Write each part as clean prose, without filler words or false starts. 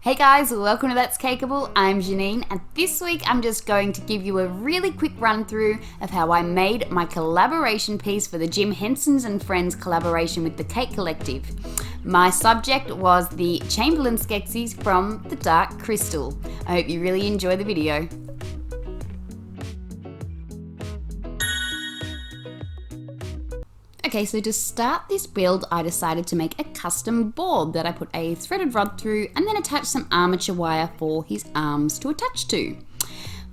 Hey guys, welcome to That's Cakeable. I'm Janine, and this week I'm just going to give you a really quick run through of how I made my collaboration piece for the Jim Hensons and Friends collaboration with the Cake Collective. My subject was the Chamberlain Skekisis from the Dark Crystal. I hope you really enjoy the video. Okay, so to start this build, I decided to make a custom board that I put a threaded rod through and then attached some armature wire for his arms to attach to.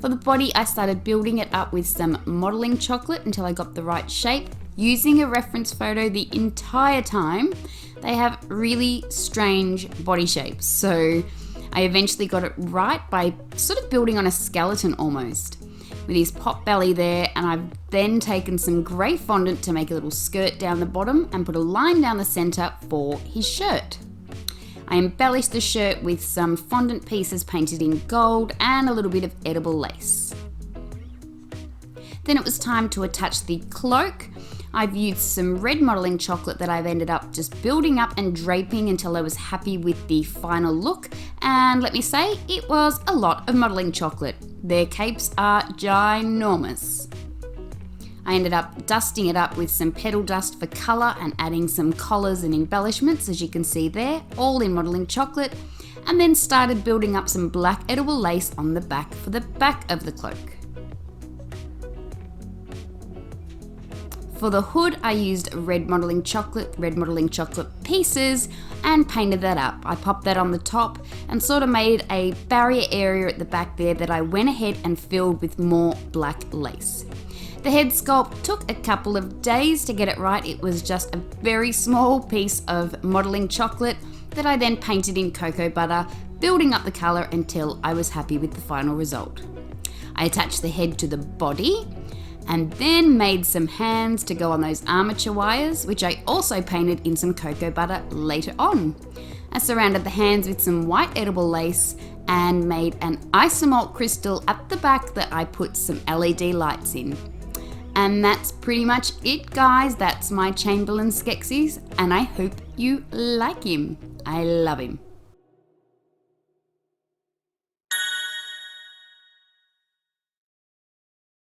For the body, I started building it up with some modelling chocolate until I got the right shape, using a reference photo the entire time. They have really strange body shapes, so I eventually got it right by sort of building on a skeleton almost, with his pot belly there, and I've then taken some grey fondant to make a little skirt down the bottom and put a line down the centre for his shirt. I embellished the shirt with some fondant pieces painted in gold and a little bit of edible lace. Then it was time to attach the cloak. I've used some red modelling chocolate that I've ended up just building up and draping until I was happy with the final look, and let me say, it was a lot of modelling chocolate. Their capes are ginormous. I ended up dusting it up with some petal dust for colour and adding some collars and embellishments, as you can see there, all in modelling chocolate, and then started building up some black edible lace on the back for the back of the cloak. For the hood, I used red modelling chocolate pieces and painted that up. I popped that on the top and sort of made a barrier area at the back there that I went ahead and filled with more black lace. The head sculpt took a couple of days to get it right. It was just a very small piece of modelling chocolate that I then painted in cocoa butter, building up the colour until I was happy with the final result. I attached the head to the body and then made some hands to go on those armature wires, which I also painted in some cocoa butter later on. I surrounded the hands with some white edible lace and made an isomalt crystal at the back that I put some LED lights in. And that's pretty much it, guys. That's my Chamberlain Skekisis, and I hope you like him. I love him.